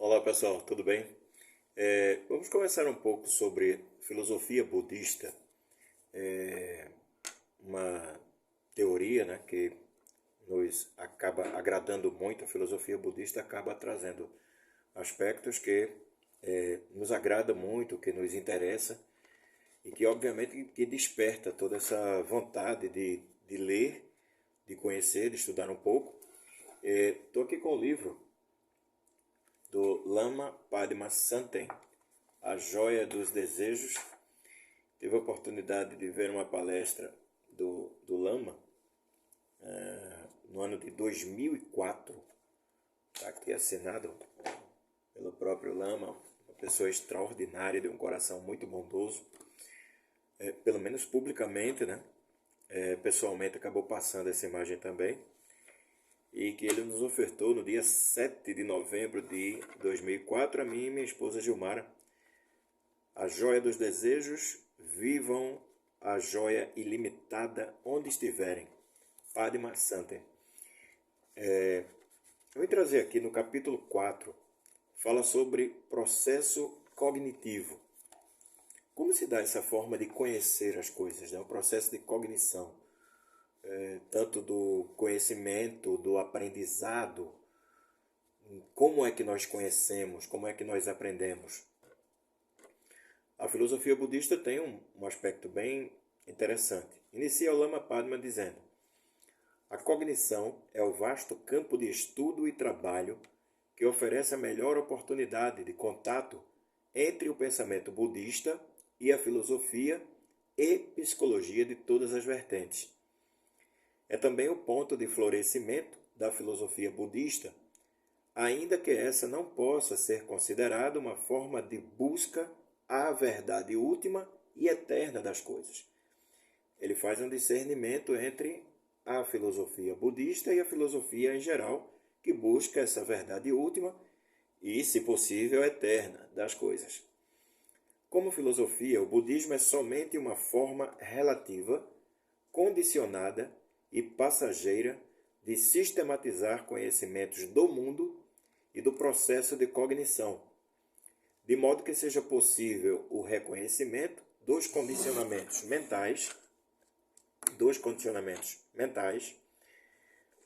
Olá pessoal, tudo bem? Vamos conversar um pouco sobre filosofia budista, uma teoria, né, que nos acaba agradando muito. A filosofia budista acaba trazendo aspectos que nos agrada muito, que nos interessa e que obviamente que desperta toda essa vontade de ler, de conhecer, de estudar um pouco. Estou aqui com o livro do Lama Padma-Santen, A Joia dos Desejos. Tive a oportunidade de ver uma palestra do Lama no ano de 2004, está aqui assinado pelo próprio Lama, uma pessoa extraordinária, de um coração muito bondoso, pelo menos publicamente, né? Pessoalmente acabou passando essa imagem também, e que ele nos ofertou no dia 7 de novembro de 2004, a mim e minha esposa Gilmara, A Joia dos Desejos, vivam a joia ilimitada onde estiverem. Padma-Santen. Eu vou trazer aqui no capítulo 4, fala sobre processo cognitivo. Como se dá essa forma de conhecer as coisas, né? O processo de cognição, tanto do conhecimento, do aprendizado, como é que nós conhecemos, como é que nós aprendemos. A filosofia budista tem um aspecto bem interessante. Inicia o Lama Padma dizendo: a cognição é o vasto campo de estudo e trabalho que oferece a melhor oportunidade de contato entre o pensamento budista e a filosofia e psicologia de todas as vertentes. É também o ponto de florescimento da filosofia budista, ainda que essa não possa ser considerada uma forma de busca à verdade última e eterna das coisas. Ele faz um discernimento entre a filosofia budista e a filosofia em geral, que busca essa verdade última e, se possível, eterna das coisas. Como filosofia, o budismo é somente uma forma relativa, condicionada e passageira de sistematizar conhecimentos do mundo e do processo de cognição, de modo que seja possível o reconhecimento dos condicionamentos mentais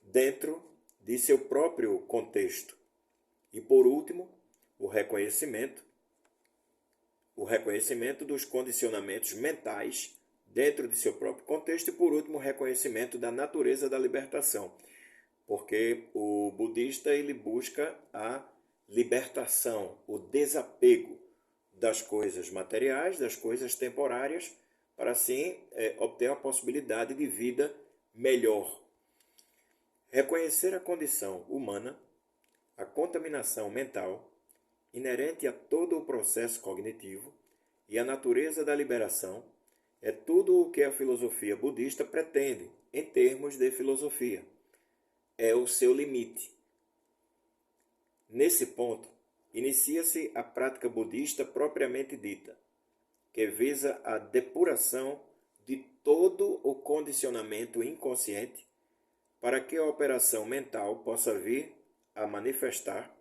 dentro de seu próprio contexto. E, por último, o reconhecimento dos condicionamentos mentais dentro de seu próprio contexto e, por último, o reconhecimento da natureza da libertação. Porque o budista ele busca a libertação, o desapego das coisas materiais, das coisas temporárias, para assim obter a possibilidade de vida melhor. Reconhecer a condição humana, a contaminação mental, inerente a todo o processo cognitivo e a natureza da liberação, é tudo o que a filosofia budista pretende em termos de filosofia. É o seu limite. Nesse ponto, inicia-se a prática budista propriamente dita, que visa a depuração de todo o condicionamento inconsciente para que a operação mental possa vir a manifestar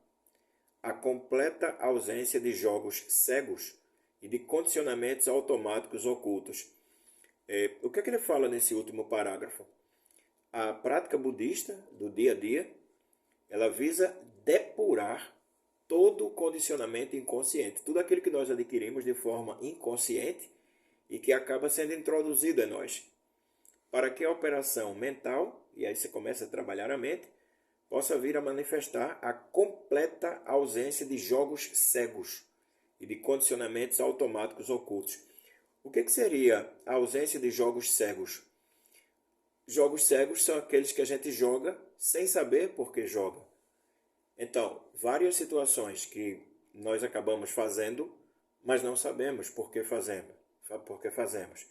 a completa ausência de jogos cegos e de condicionamentos automáticos ocultos. O que é que ele fala nesse último parágrafo? A prática budista do dia a dia, ela visa depurar todo o condicionamento inconsciente, tudo aquilo que nós adquirimos de forma inconsciente e que acaba sendo introduzido em nós, para que a operação mental, e aí você começa a trabalhar a mente, possa vir a manifestar a completa ausência de jogos cegos e de condicionamentos automáticos ocultos. O que seria a ausência de jogos cegos? Jogos cegos são aqueles que a gente joga sem saber por que joga. Então, várias situações que nós acabamos fazendo, mas não sabemos por que fazemos.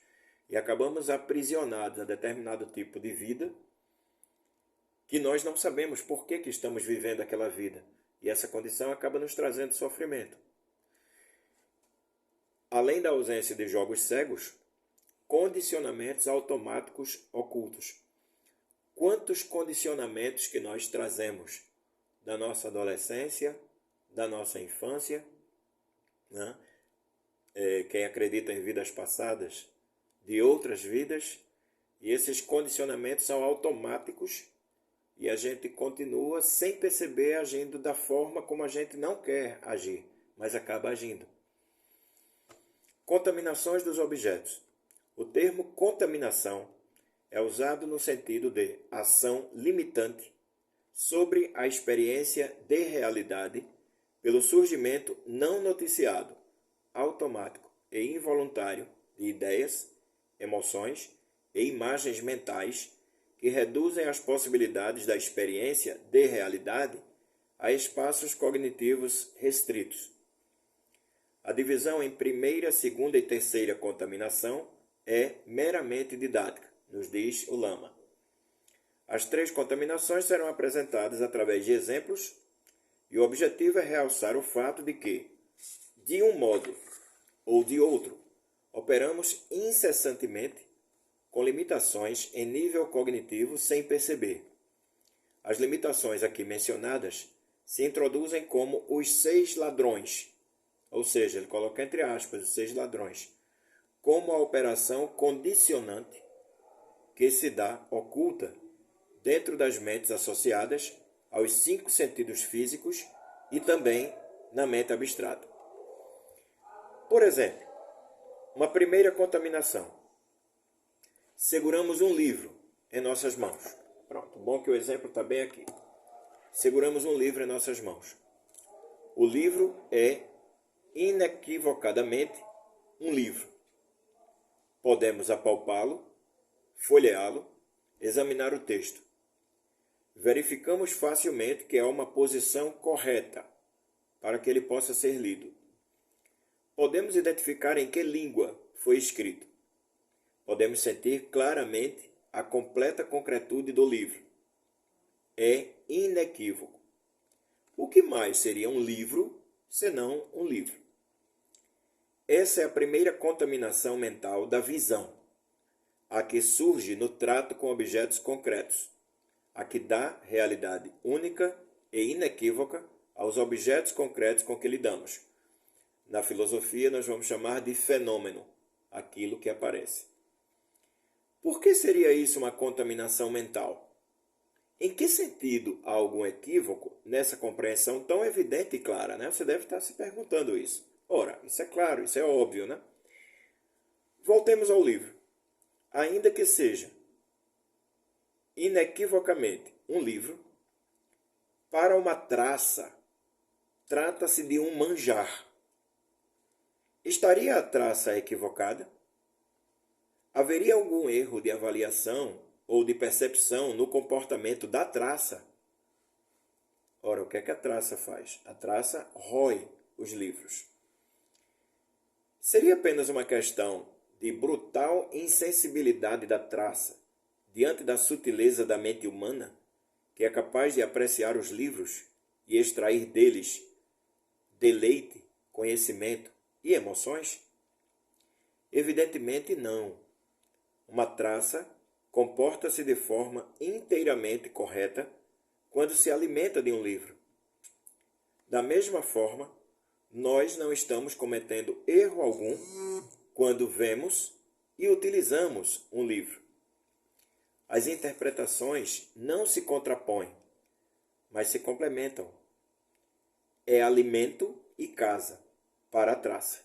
E acabamos aprisionados a determinado tipo de vida que nós não sabemos por que estamos vivendo aquela vida. E essa condição acaba nos trazendo sofrimento. Além da ausência de jogos cegos, condicionamentos automáticos ocultos. Quantos condicionamentos que nós trazemos da nossa adolescência, da nossa infância, né? Quem acredita em vidas passadas, de outras vidas, e esses condicionamentos são automáticos e a gente continua sem perceber agindo da forma como a gente não quer agir, mas acaba agindo. Contaminações dos objetos. O termo contaminação é usado no sentido de ação limitante sobre a experiência de realidade pelo surgimento não noticiado, automático e involuntário de ideias, emoções e imagens mentais que reduzem as possibilidades da experiência de realidade a espaços cognitivos restritos. A divisão em primeira, segunda e terceira contaminação é meramente didática, nos diz o Lama. As três contaminações serão apresentadas através de exemplos e o objetivo é realçar o fato de que, de um modo ou de outro, operamos incessantemente com limitações em nível cognitivo sem perceber. As limitações aqui mencionadas se introduzem como os 6 ladrões, ou seja, ele coloca entre aspas os 6 ladrões, como a operação condicionante que se dá oculta dentro das mentes associadas aos 5 sentidos físicos e também na mente abstrata. Por exemplo, uma primeira contaminação. Seguramos um livro em nossas mãos. Pronto, bom que o exemplo está bem aqui. Seguramos um livro em nossas mãos. O livro é inequivocadamente um livro. Podemos apalpá-lo, folheá-lo, examinar o texto. Verificamos facilmente que há uma posição correta para que ele possa ser lido. Podemos identificar em que língua foi escrito. Podemos sentir claramente a completa concretude do livro. É inequívoco. O que mais seria um livro, senão um livro? Essa é a primeira contaminação mental da visão, a que surge no trato com objetos concretos, a que dá realidade única e inequívoca aos objetos concretos com que lidamos. Na filosofia, nós vamos chamar de fenômeno, aquilo que aparece. Por que seria isso uma contaminação mental? Em que sentido há algum equívoco nessa compreensão tão evidente e clara, né? Você deve estar se perguntando isso. Ora, isso é claro, isso é óbvio, né? Voltemos ao livro. Ainda que seja inequivocamente um livro, para uma traça, trata-se de um manjar. Estaria a traça equivocada? Haveria algum erro de avaliação ou de percepção no comportamento da traça? Ora, o que é que a traça faz? A traça rói os livros. Seria apenas uma questão de brutal insensibilidade da traça diante da sutileza da mente humana, que é capaz de apreciar os livros e extrair deles deleite, conhecimento e emoções? Evidentemente não. Uma traça comporta-se de forma inteiramente correta quando se alimenta de um livro. Da mesma forma, nós não estamos cometendo erro algum quando vemos e utilizamos um livro. As interpretações não se contrapõem, mas se complementam. É alimento e casa para a traça,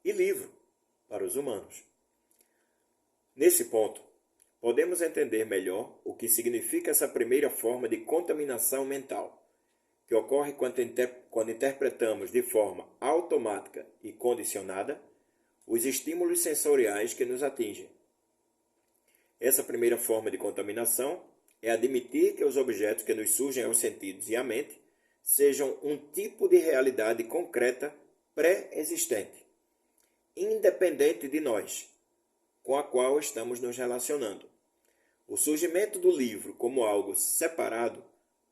e livro para os humanos. Nesse ponto, podemos entender melhor o que significa essa primeira forma de contaminação mental, que ocorre quando interpretamos de forma automática e condicionada os estímulos sensoriais que nos atingem. Essa primeira forma de contaminação é admitir que os objetos que nos surgem aos sentidos e à mente sejam um tipo de realidade concreta pré-existente, independente de nós, com a qual estamos nos relacionando. O surgimento do livro como algo separado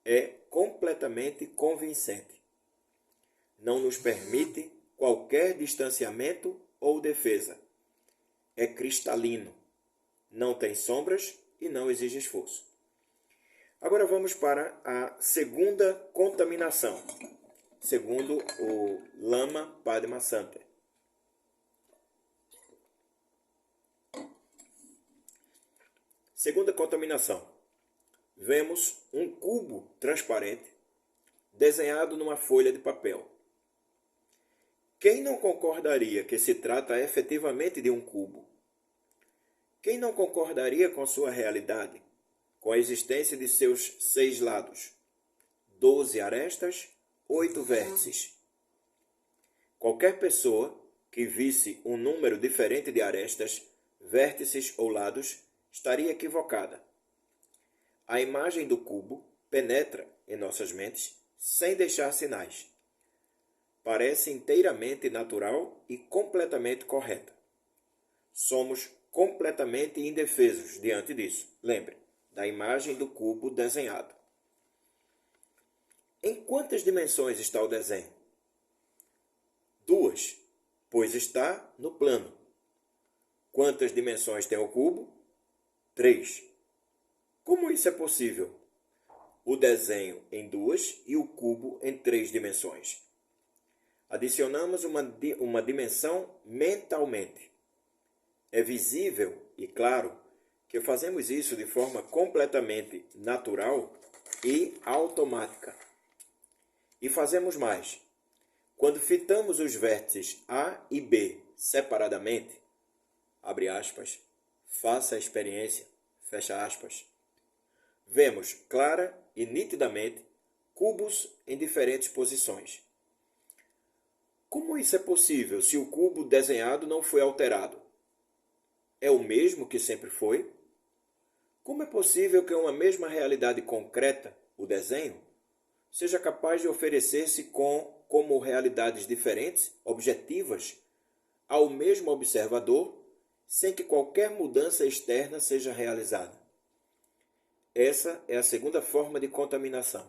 é completamente convincente. Não nos permite qualquer distanciamento ou defesa. É cristalino, não tem sombras e não exige esforço. Agora vamos para a segunda contaminação. segundo o Lama Padmasambhava. Segunda contaminação. Vemos um cubo transparente desenhado numa folha de papel. Quem não concordaria que se trata efetivamente de um cubo? Quem não concordaria com sua realidade, com a existência de seus 6 lados, 12 arestas, 8 vértices? Qualquer pessoa que visse um número diferente de arestas, vértices ou lados estaria equivocada. A imagem do cubo penetra em nossas mentes sem deixar sinais. Parece inteiramente natural e completamente correta. Somos completamente indefesos diante disso. Lembre, da imagem do cubo desenhado. Em quantas dimensões está o desenho? 2, pois está no plano. Quantas dimensões tem o cubo? 3. Como isso é possível? O desenho em 2 e o cubo em 3 dimensões. Adicionamos uma dimensão mentalmente. É visível e claro que fazemos isso de forma completamente natural e automática. E fazemos mais. Quando fitamos os vértices A e B separadamente, abre aspas, faça a experiência, fecha aspas, vemos clara e nitidamente cubos em diferentes posições. Como isso é possível se o cubo desenhado não foi alterado? É o mesmo que sempre foi? Como é possível que uma mesma realidade concreta, o desenho, seja capaz de oferecer-se como realidades diferentes, objetivas, ao mesmo observador, sem que qualquer mudança externa seja realizada? Essa é a segunda forma de contaminação.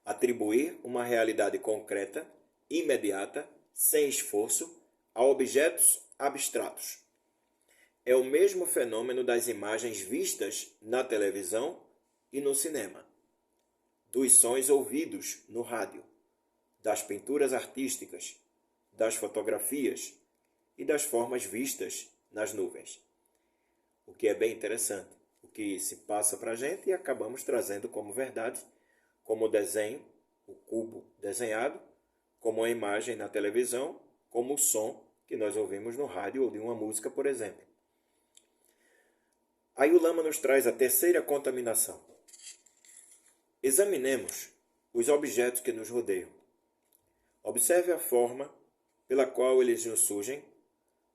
Atribuir uma realidade concreta, imediata, sem esforço, a objetos abstratos. É o mesmo fenômeno das imagens vistas na televisão e no cinema, dos sons ouvidos no rádio, das pinturas artísticas, das fotografias e das formas vistas nas nuvens. O que é bem interessante, o que se passa para a gente e acabamos trazendo como verdade, como o desenho, o cubo desenhado, como a imagem na televisão, como o som que nós ouvimos no rádio ou de uma música, por exemplo. Aí o Lama nos traz a terceira contaminação. Examinemos os objetos que nos rodeiam. Observe a forma pela qual eles nos surgem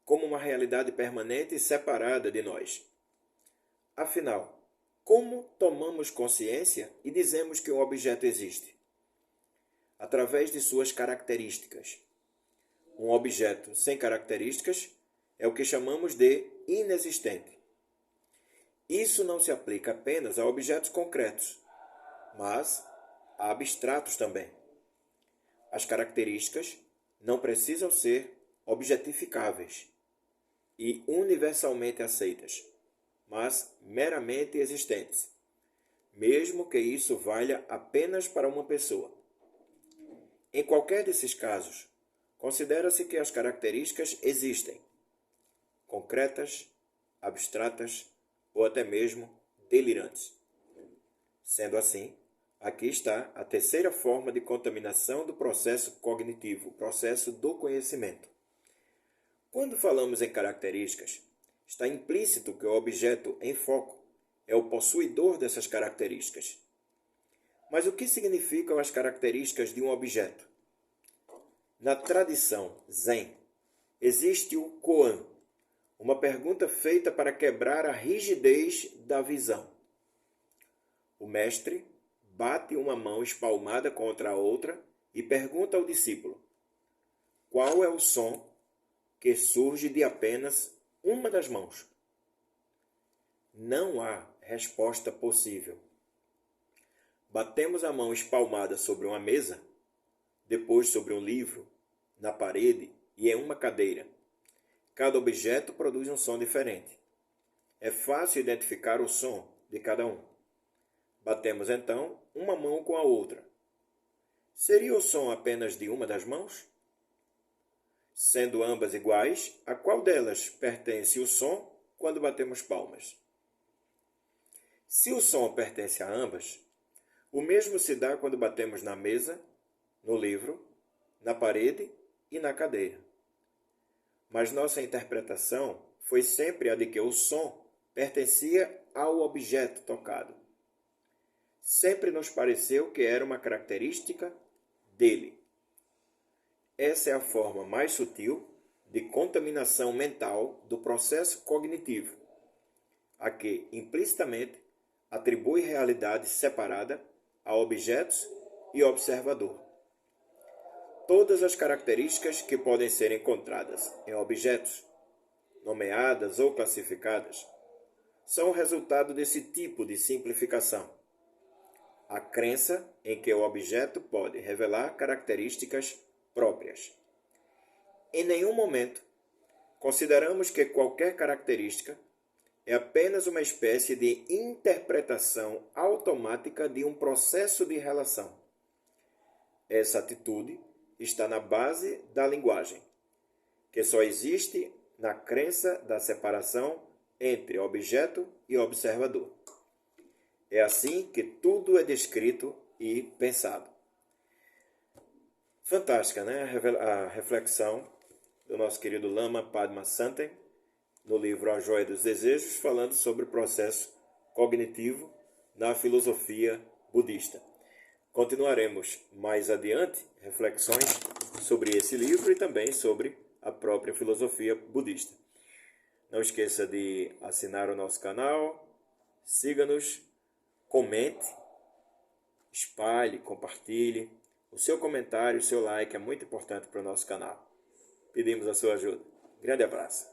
como uma realidade permanente e separada de nós. Afinal, como tomamos consciência e dizemos que um objeto existe? Através de suas características. Um objeto sem características é o que chamamos de inexistente. Isso não se aplica apenas a objetos concretos, mas a abstratos também. As características não precisam ser objetificáveis e universalmente aceitas, mas meramente existentes, mesmo que isso valha apenas para uma pessoa. Em qualquer desses casos, considera-se que as características existem, concretas, abstratas ou até mesmo delirantes. Sendo assim, aqui está a terceira forma de contaminação do processo cognitivo, o processo do conhecimento. Quando falamos em características, está implícito que o objeto em foco é o possuidor dessas características. Mas o que significam as características de um objeto? Na tradição Zen, existe o koan, uma pergunta feita para quebrar a rigidez da visão. O mestre bate uma mão espalmada contra a outra e pergunta ao discípulo: qual é o som que surge de apenas uma das mãos? Não há resposta possível. Batemos a mão espalmada sobre uma mesa, depois sobre um livro, na parede e em uma cadeira. Cada objeto produz um som diferente. É fácil identificar o som de cada um. Batemos então uma mão com a outra. Seria o som apenas de uma das mãos? Sendo ambas iguais, a qual delas pertence o som quando batemos palmas? Se o som pertence a ambas, o mesmo se dá quando batemos na mesa, no livro, na parede e na cadeira. Mas nossa interpretação foi sempre a de que o som pertencia ao objeto tocado. Sempre nos pareceu que era uma característica dele. Essa é a forma mais sutil de contaminação mental do processo cognitivo, a que, implicitamente, atribui realidade separada a objetos e observador. Todas as características que podem ser encontradas em objetos, nomeadas ou classificadas, são o resultado desse tipo de simplificação. A crença em que o objeto pode revelar características próprias. Em nenhum momento consideramos que qualquer característica é apenas uma espécie de interpretação automática de um processo de relação. Essa atitude está na base da linguagem, que só existe na crença da separação entre objeto e observador. É assim que tudo é descrito e pensado. Fantástica, né? A reflexão do nosso querido Lama Padmasambhava no livro A Joia dos Desejos, falando sobre o processo cognitivo na filosofia budista. Continuaremos mais adiante reflexões sobre esse livro e também sobre a própria filosofia budista. Não esqueça de assinar o nosso canal, siga-nos, comente, espalhe, compartilhe. O seu comentário, o seu like é muito importante para o nosso canal. Pedimos a sua ajuda. Grande abraço.